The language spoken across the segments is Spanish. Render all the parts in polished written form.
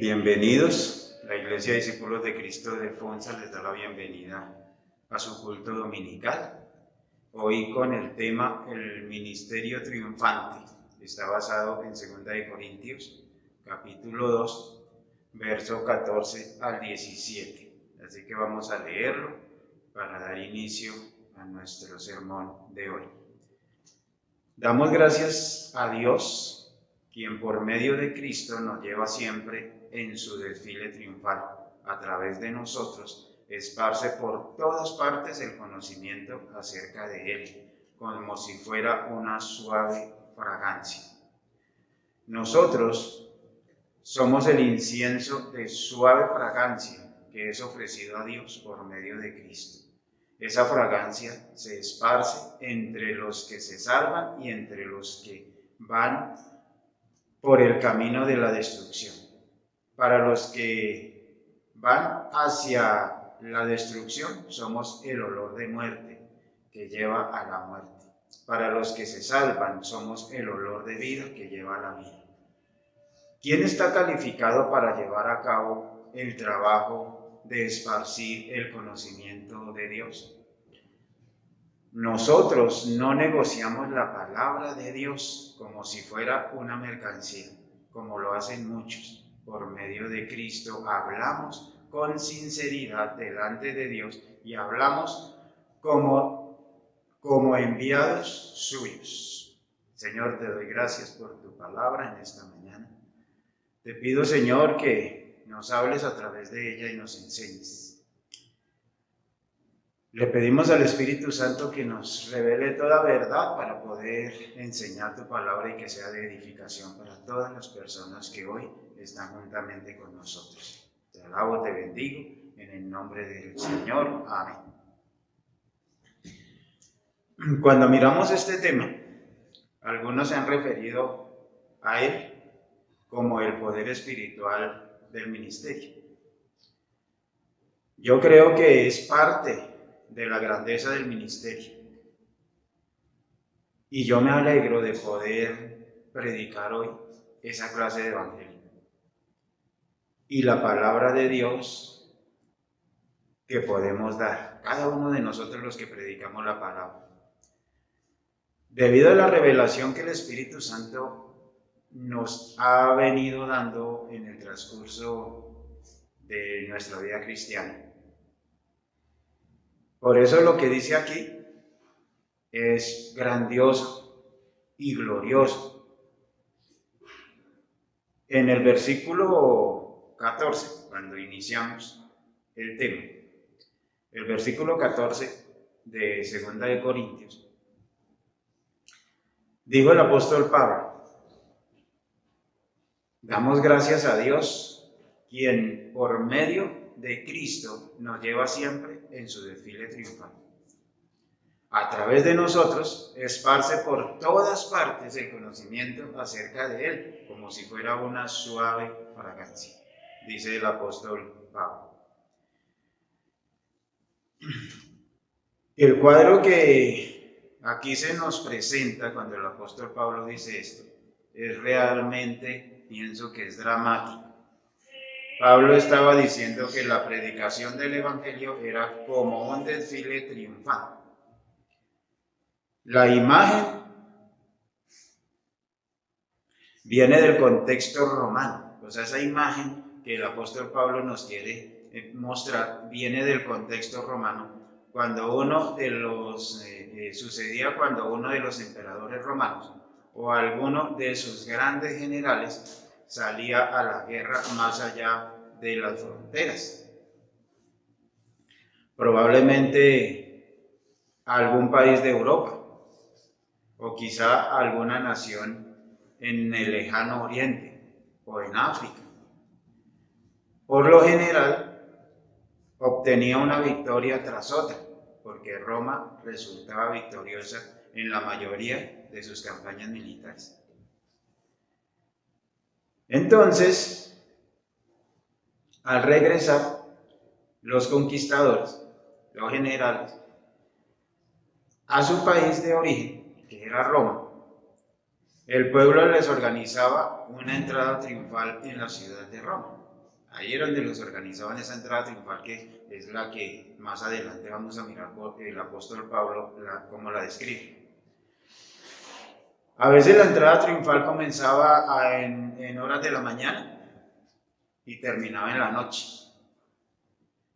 Bienvenidos. La Iglesia de Discípulos de Cristo de Fonsa les da la bienvenida a su culto dominical. Hoy con el tema El Ministerio Triunfante. Está basado en 2 Corintios, capítulo 2, verso 14 al 17. Así que vamos a leerlo para dar inicio a nuestro sermón de hoy. Damos gracias a Dios, quien por medio de Cristo nos lleva siempre en su desfile triunfal. A través de nosotros esparce por todas partes el conocimiento acerca de Él, como si fuera una suave fragancia. Nosotros somos el incienso de suave fragancia que es ofrecido a Dios por medio de Cristo. Esa fragancia se esparce entre los que se salvan y entre los que van por el camino de la destrucción. Para los que van hacia la destrucción, somos el olor de muerte que lleva a la muerte. Para los que se salvan, somos el olor de vida que lleva a la vida. ¿Quién está calificado para llevar a cabo el trabajo de esparcir el conocimiento de Dios? Nosotros no negociamos la palabra de Dios como si fuera una mercancía, como lo hacen muchos. Por medio de Cristo hablamos con sinceridad delante de Dios y hablamos como enviados suyos. Señor, te doy gracias por tu palabra en esta mañana. Te pido, Señor, que nos hables a través de ella y nos enseñes. Le pedimos al Espíritu Santo que nos revele toda verdad para poder enseñar tu palabra y que sea de edificación para todas las personas que hoy están juntamente con nosotros. Te alabo, te bendigo, en el nombre del Señor. Amén. Cuando miramos este tema, algunos se han referido a él como el poder espiritual del ministerio. Yo creo que es parte de la grandeza del ministerio. Y yo me alegro de poder predicar hoy esa clase de evangelio. Y la palabra de Dios que podemos dar, cada uno de nosotros los que predicamos la palabra. Debido a la revelación que el Espíritu Santo nos ha venido dando en el transcurso de nuestra vida cristiana. Por eso lo que dice aquí es grandioso y glorioso. En el versículo 14, cuando iniciamos el tema, el versículo 14 de 2 Corintios, dijo el apóstol Pablo: damos gracias a Dios, quien por medio de Cristo nos lleva siempre en su desfile triunfal. A través de nosotros esparce por todas partes el conocimiento acerca de Él, como si fuera una suave fragancia, dice el apóstol Pablo. El cuadro que aquí se nos presenta cuando el apóstol Pablo dice esto es realmente, pienso que es dramático. Pablo estaba diciendo que la predicación del evangelio era como un desfile triunfal. La imagen viene del contexto romano, o sea, esa imagen que el apóstol Pablo nos quiere mostrar viene del contexto romano. Cuando uno de los sucedía cuando uno de los emperadores romanos o alguno de sus grandes generales salía a la guerra más allá de las fronteras. Probablemente a algún país de Europa o quizá a alguna nación en el lejano oriente o en África. Por lo general, obtenía una victoria tras otra, porque Roma resultaba victoriosa en la mayoría de sus campañas militares. Entonces, al regresar, los conquistadores, los generales, a su país de origen, que era Roma, el pueblo les organizaba una entrada triunfal en la ciudad de Roma. Ahí era donde les organizaban esa entrada triunfal, que es la que más adelante vamos a mirar por el apóstol Pablo cómo la describe. A veces la entrada triunfal comenzaba en horas de la mañana y terminaba en la noche.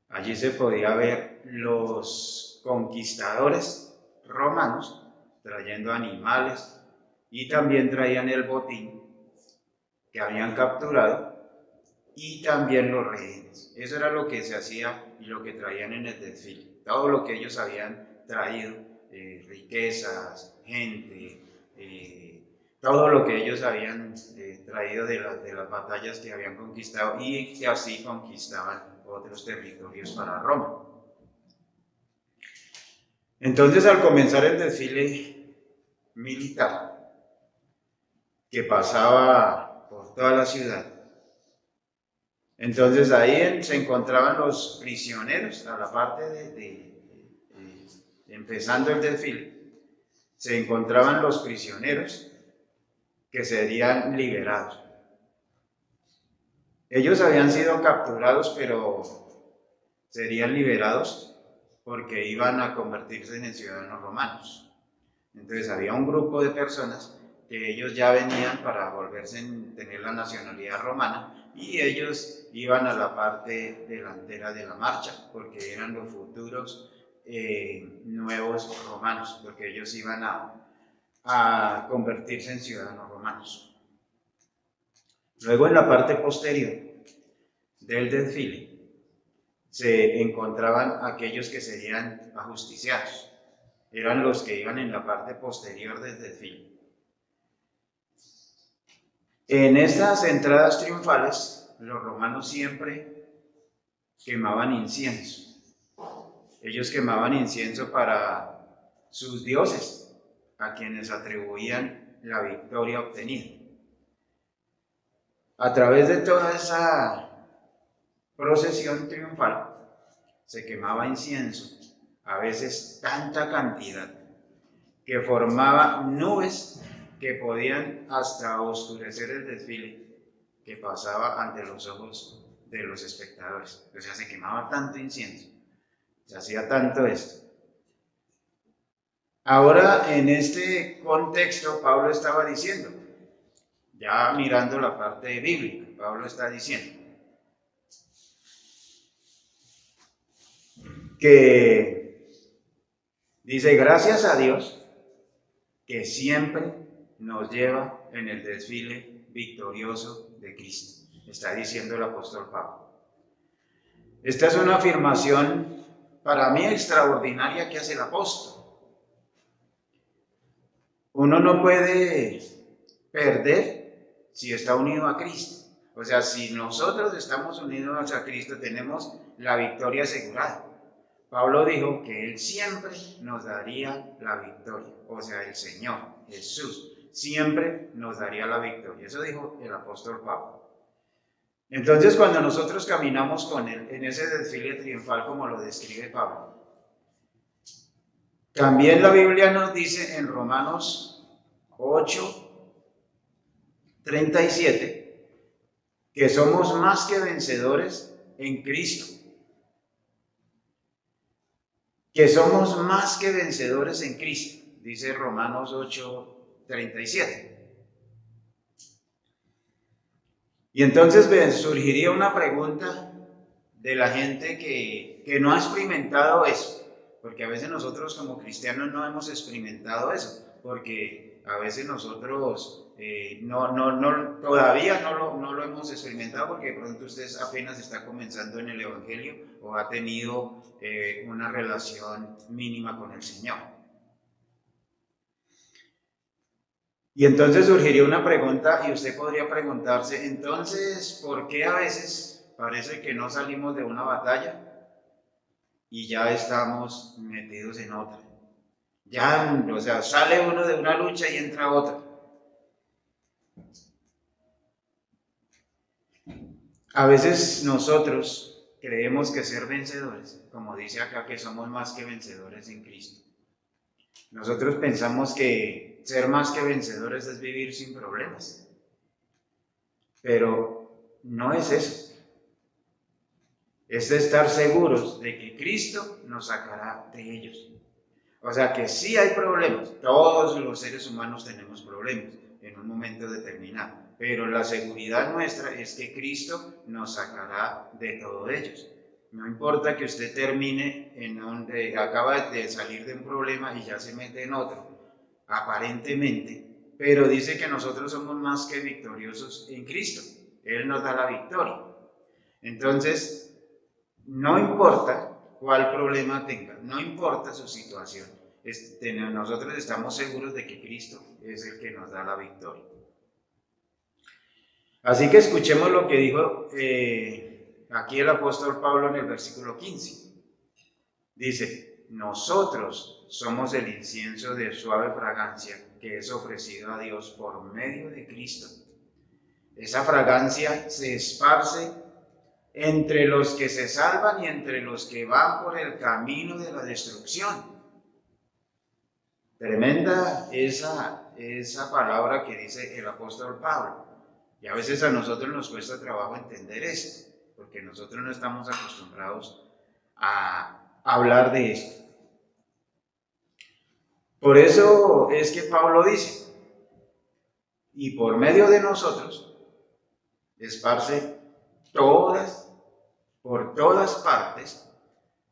Allí se podía ver los conquistadores romanos trayendo animales y también traían el botín que habían capturado y también los rehenes. Eso era lo que se hacía y lo que traían en el desfile. Todo lo que ellos habían traído, riquezas, gente, todo lo que ellos habían traído de las batallas que habían conquistado y que así conquistaban otros territorios para Roma. Entonces, al comenzar el desfile militar, que pasaba por toda la ciudad, entonces ahí se encontraban los prisioneros, a la parte empezando el desfile, se encontraban los prisioneros que serían liberados. Ellos habían sido capturados, pero serían liberados porque iban a convertirse en ciudadanos romanos. Entonces había un grupo de personas que ellos ya venían para volverse a tener la nacionalidad romana y ellos iban a la parte delantera de la marcha porque eran los futuros nuevos romanos, porque ellos iban a convertirse en ciudadanos romanos. Luego en la parte posterior del desfile se encontraban aquellos que serían ajusticiados. Eran los que iban en la parte posterior del desfile. En estas entradas triunfales, los romanos siempre quemaban incienso. Ellos quemaban incienso para sus dioses, a quienes atribuían la victoria obtenida. A través de toda esa procesión triunfal se quemaba incienso, a veces tanta cantidad que formaba nubes que podían hasta oscurecer el desfile que pasaba ante los ojos de los espectadores. O sea, se quemaba tanto incienso, se hacía tanto esto. Ahora, en este contexto, Pablo estaba diciendo, ya mirando la parte bíblica, Pablo está diciendo que dice, gracias a Dios que siempre nos lleva en el desfile victorioso de Cristo. Está diciendo el apóstol Pablo. Esta es una afirmación para mí extraordinaria que hace el apóstol. Uno no puede perder si está unido a Cristo. O sea, si nosotros estamos unidos a Cristo, tenemos la victoria asegurada. Pablo dijo que Él siempre nos daría la victoria. O sea, el Señor, Jesús, siempre nos daría la victoria. Eso dijo el apóstol Pablo. Entonces, cuando nosotros caminamos con Él en ese desfile triunfal como lo describe Pablo, también la Biblia nos dice en Romanos 8:37 que somos más que vencedores en Cristo. Que somos más que vencedores en Cristo, dice Romanos 8:37. Y entonces surgiría una pregunta de la gente que no ha experimentado eso, porque a veces nosotros como cristianos no hemos experimentado eso, porque a veces nosotros todavía no lo hemos experimentado, porque de pronto usted apenas está comenzando en el Evangelio o ha tenido una relación mínima con el Señor. Y entonces surgiría una pregunta y usted podría preguntarse, entonces, ¿por qué a veces parece que no salimos de una batalla y ya estamos metidos en otra? Ya, o sea, sale uno de una lucha y entra otra. A veces nosotros creemos que ser vencedores, como dice acá, que somos más que vencedores en Cristo. Nosotros pensamos que ser más que vencedores es vivir sin problemas. Pero no es eso. Es de estar seguros de que Cristo nos sacará de ellos. O sea que sí hay problemas. Todos los seres humanos tenemos problemas en un momento determinado. Pero la seguridad nuestra es que Cristo nos sacará de todos ellos. No importa que usted termine en donde acaba de salir de un problema y ya se mete en otro, aparentemente, pero dice que nosotros somos más que victoriosos en Cristo. Él nos da la victoria. Entonces, no importa cuál problema tenga, no importa su situación, nosotros estamos seguros de que Cristo es el que nos da la victoria. Así que escuchemos lo que dijo aquí el apóstol Pablo en el versículo 15. Dice, nosotros somos el incienso de suave fragancia que es ofrecido a Dios por medio de Cristo. Esa fragancia se esparce entre los que se salvan y entre los que van por el camino de la destrucción. Tremenda esa palabra que dice el apóstol Pablo. Y a veces a nosotros nos cuesta trabajo entender esto, porque nosotros no estamos acostumbrados a hablar de esto. Por eso es que Pablo dice, y por medio de nosotros esparce por todas partes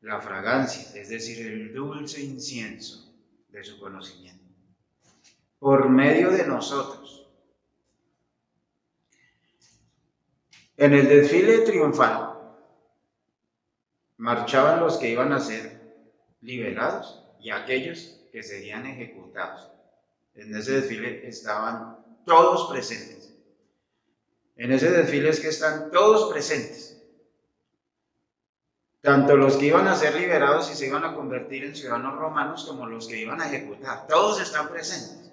la fragancia, es decir, el dulce incienso de su conocimiento. Por medio de nosotros. En el desfile triunfal marchaban los que iban a ser liberados y aquellos que serían ejecutados. En ese desfile estaban todos presentes. En ese desfile es que están todos presentes. Tanto los que iban a ser liberados y se iban a convertir en ciudadanos romanos como los que iban a ejecutar. Todos están presentes.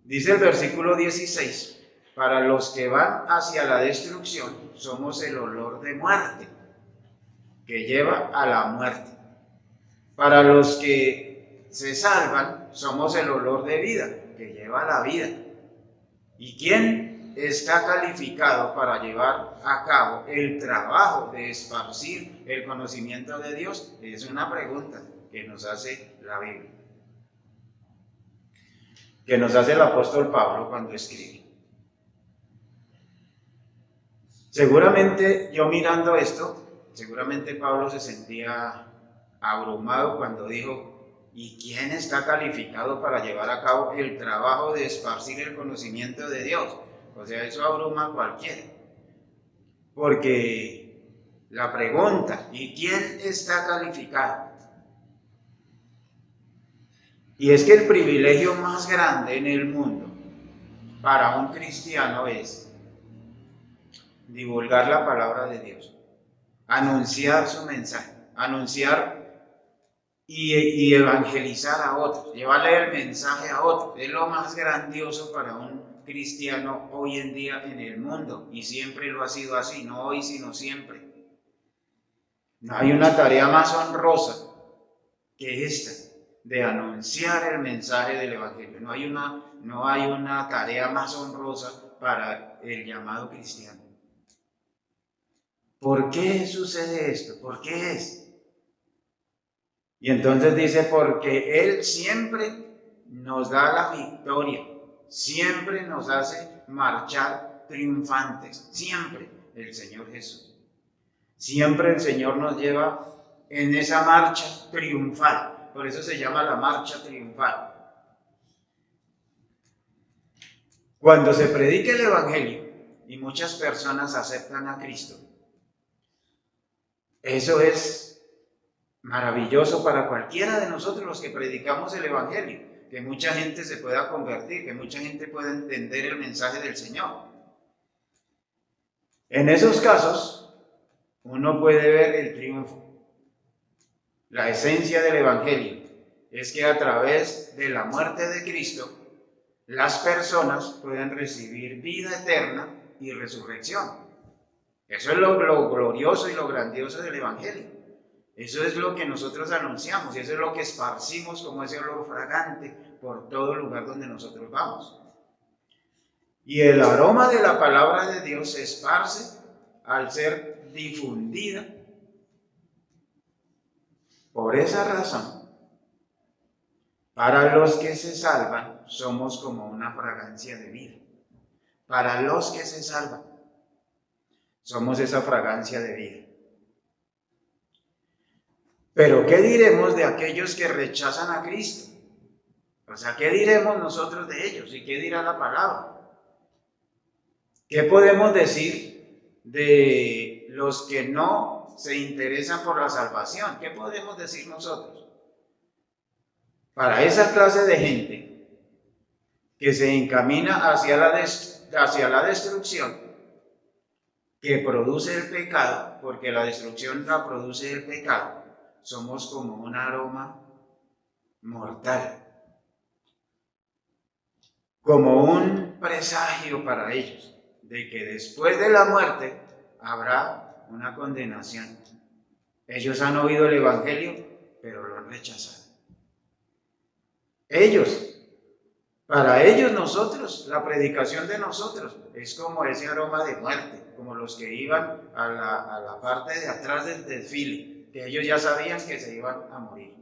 Dice el versículo 16. Para los que van hacia la destrucción, somos el olor de muerte, que lleva a la muerte. Para los que se salvan, somos el olor de vida, que lleva a la vida. ¿Y quién está calificado para llevar a cabo el trabajo de esparcir el conocimiento de Dios? Es una pregunta que nos hace la Biblia, que nos hace el apóstol Pablo cuando escribe. Seguramente yo mirando esto, seguramente Pablo se sentía abrumado cuando dijo, ¿y quién está calificado para llevar a cabo el trabajo de esparcir el conocimiento de Dios? O sea, eso abruma a cualquiera. Porque la pregunta, ¿y quién está calificado? Y es que el privilegio más grande en el mundo para un cristiano es divulgar la palabra de Dios, anunciar su mensaje, anunciar y evangelizar a otros, llevarle el mensaje a otros. Es lo más grandioso para un cristiano hoy en día en el mundo, y siempre lo ha sido así, no hoy sino siempre. No hay una tarea más honrosa que esta, de anunciar el mensaje del evangelio. No hay una tarea más honrosa para el llamado cristiano. ¿Por qué sucede esto? ¿Por qué es? Y entonces dice, porque Él siempre nos da la victoria, siempre nos hace marchar triunfantes, siempre el Señor Jesús. Siempre el Señor nos lleva en esa marcha triunfal, por eso se llama la marcha triunfal. Cuando se predica el Evangelio y muchas personas aceptan a Cristo, eso es maravilloso para cualquiera de nosotros los que predicamos el Evangelio, que mucha gente se pueda convertir, que mucha gente pueda entender el mensaje del Señor. En esos casos, uno puede ver el triunfo. La esencia del Evangelio es que a través de la muerte de Cristo, las personas pueden recibir vida eterna y resurrección. Eso es lo glorioso y lo grandioso del Evangelio. Eso es lo que nosotros anunciamos y eso es lo que esparcimos como ese olor fragante por todo lugar donde nosotros vamos. Y el aroma de la palabra de Dios se esparce al ser difundida. Por esa razón, para los que se salvan, somos como una fragancia de vida. Para los que se salvan, somos esa fragancia de vida. Pero ¿qué diremos de aquellos que rechazan a Cristo? O sea, ¿qué diremos nosotros de ellos? ¿Y qué dirá la palabra? ¿Qué podemos decir de los que no se interesan por la salvación? ¿Qué podemos decir nosotros? Para esa clase de gente que se encamina hacia la destrucción, que produce el pecado, porque la destrucción la produce el pecado, somos como un aroma mortal, como un presagio para ellos de que después de la muerte habrá una condenación. Ellos han oído el Evangelio, pero lo han rechazado. Para ellos nosotros, la predicación de nosotros es como ese aroma de muerte, como los que iban a la parte de atrás del desfile, que ellos ya sabían que se iban a morir.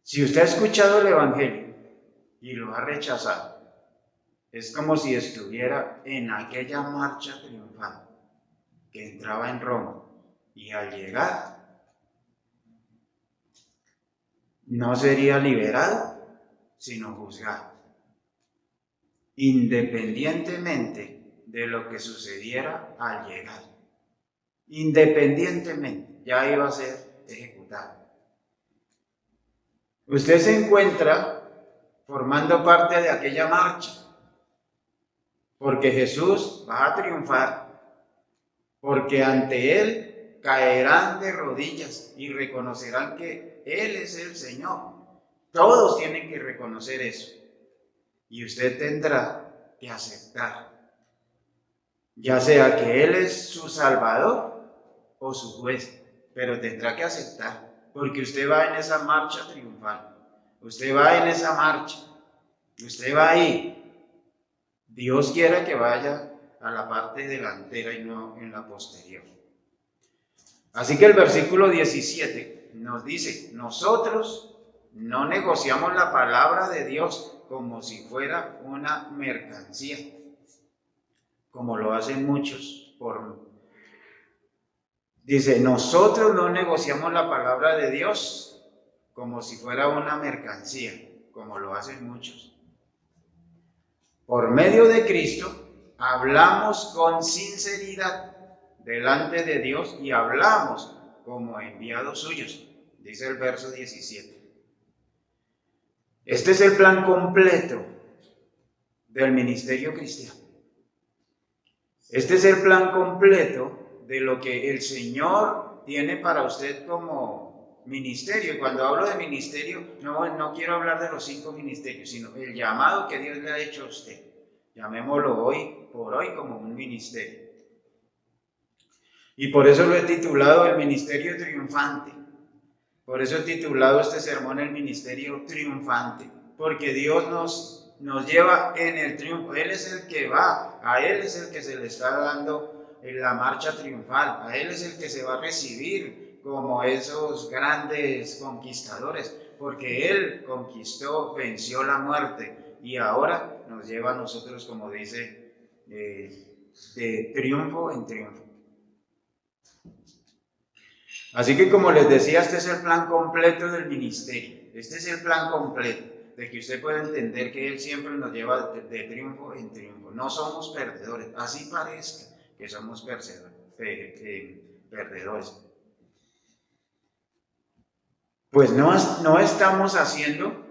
Si usted ha escuchado el Evangelio y lo ha rechazado, es como si estuviera en aquella marcha triunfal que entraba en Roma y al llegar no sería liberado, sino juzgado, independientemente de lo que sucediera al llegar. Independientemente, ya iba a ser ejecutado. Usted se encuentra formando parte de aquella marcha, porque Jesús va a triunfar, porque ante Él caerán de rodillas y reconocerán que Él es el Señor. Todos tienen que reconocer eso. Y usted tendrá que aceptar, ya sea que Él es su Salvador o su juez, pero tendrá que aceptar, porque usted va en esa marcha triunfal. Usted va en esa marcha. Usted va ahí. Dios quiere que vaya a la parte delantera y no en la posterior. Así que el versículo 17 nos dice: nosotros no negociamos la palabra de Dios como si fuera una mercancía, como lo hacen muchos. Dice, nosotros no negociamos la palabra de Dios como si fuera una mercancía, como lo hacen muchos. Por medio de Cristo, hablamos con sinceridad delante de Dios y hablamos como enviados suyos, dice el verso 17. Este es el plan completo del ministerio cristiano. Este es el plan completo de lo que el Señor tiene para usted como ministerio. Y cuando hablo de ministerio, no quiero hablar de los 5 ministerios, sino el llamado que Dios le ha hecho a usted. Llamémoslo hoy por hoy como un ministerio. Y por eso lo he titulado el ministerio triunfante. Por eso he titulado este sermón el ministerio triunfante. Porque Dios nos lleva en el triunfo. Él es el que va, a Él es el que se le está dando en la marcha triunfal. A Él es el que se va a recibir como esos grandes conquistadores. Porque Él conquistó, venció la muerte y ahora nos lleva a nosotros, como dice, de triunfo en triunfo. Así que, como les decía, este es el plan completo del ministerio. Este es el plan completo de que usted pueda entender que Él siempre nos lleva de triunfo en triunfo. No somos perdedores, así parezca que somos perdedores. Pues no estamos haciendo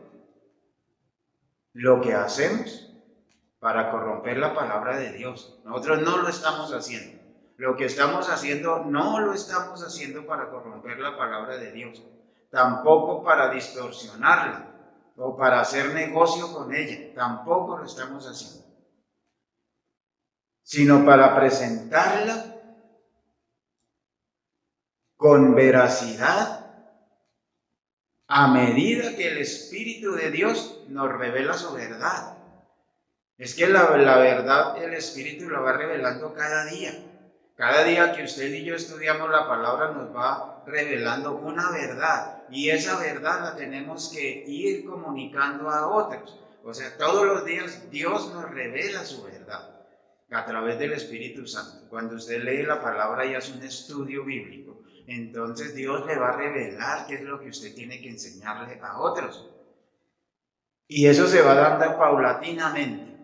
lo que hacemos para corromper la palabra de Dios. Nosotros no lo estamos haciendo. Lo que estamos haciendo no lo estamos haciendo para corromper la palabra de Dios, tampoco para distorsionarla o para hacer negocio con ella, tampoco lo estamos haciendo, sino para presentarla con veracidad a medida que el Espíritu de Dios nos revela su verdad. Es que la verdad el Espíritu la va revelando cada día. Cada día que usted y yo estudiamos la palabra nos va revelando una verdad. Y esa verdad la tenemos que ir comunicando a otros. O sea, todos los días Dios nos revela su verdad a través del Espíritu Santo. Cuando usted lee la palabra y hace un estudio bíblico, entonces Dios le va a revelar qué es lo que usted tiene que enseñarle a otros. Y eso se va dando paulatinamente,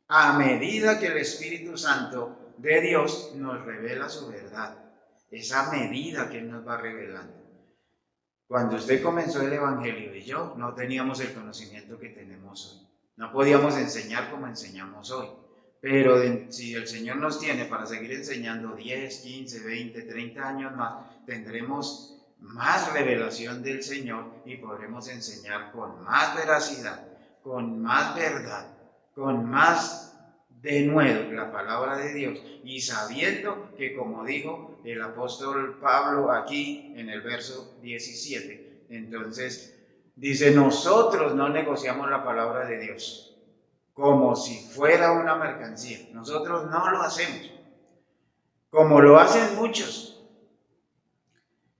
a medida que el Espíritu Santo de Dios nos revela su verdad. Esa medida que Él nos va revelando. Cuando usted comenzó el Evangelio y yo, no teníamos el conocimiento que tenemos hoy. No podíamos enseñar como enseñamos hoy. Pero si el Señor nos tiene para seguir enseñando 10, 15, 20, 30 años más, tendremos más revelación del Señor y podremos enseñar con más veracidad, con más verdad, con más denuedo la palabra de Dios, y sabiendo que, como dijo el apóstol Pablo aquí en el verso 17, entonces dice: nosotros no negociamos la palabra de Dios como si fuera una mercancía. Nosotros no lo hacemos, como lo hacen muchos.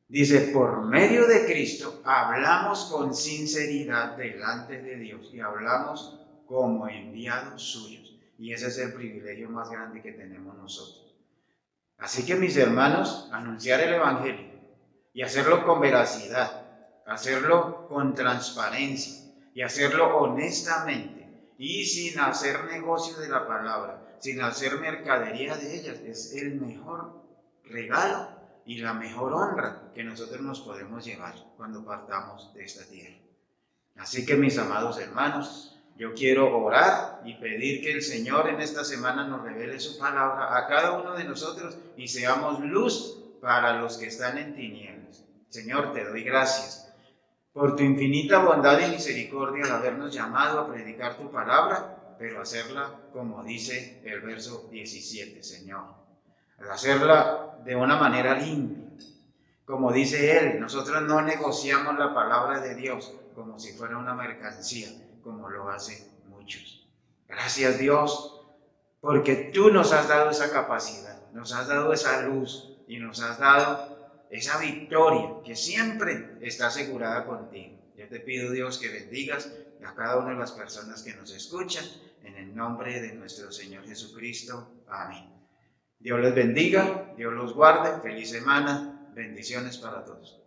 Dice: por medio de Cristo hablamos con sinceridad delante de Dios y hablamos como enviados suyos. Y ese es el privilegio más grande que tenemos nosotros. Así que, mis hermanos, anunciar el Evangelio y hacerlo con veracidad, hacerlo con transparencia y hacerlo honestamente y sin hacer negocio de la palabra, sin hacer mercadería de ella, es el mejor regalo y la mejor honra que nosotros nos podemos llevar cuando partamos de esta tierra. Así que, mis amados hermanos, yo quiero orar y pedir que el Señor en esta semana nos revele su palabra a cada uno de nosotros y seamos luz para los que están en tinieblas. Señor, te doy gracias por tu infinita bondad y misericordia al habernos llamado a predicar tu palabra, pero hacerla como dice el verso 17, Señor. Al hacerla de una manera limpia. Como dice él, nosotros no negociamos la palabra de Dios como si fuera una mercancía, como lo hacen muchos. Gracias, Dios, porque tú nos has dado esa capacidad, nos has dado esa luz y nos has dado esa victoria que siempre está asegurada contigo. Yo te pido, Dios, que bendigas a cada una de las personas que nos escuchan, en el nombre de nuestro Señor Jesucristo. Amén. Dios les bendiga, Dios los guarde, feliz semana, bendiciones para todos.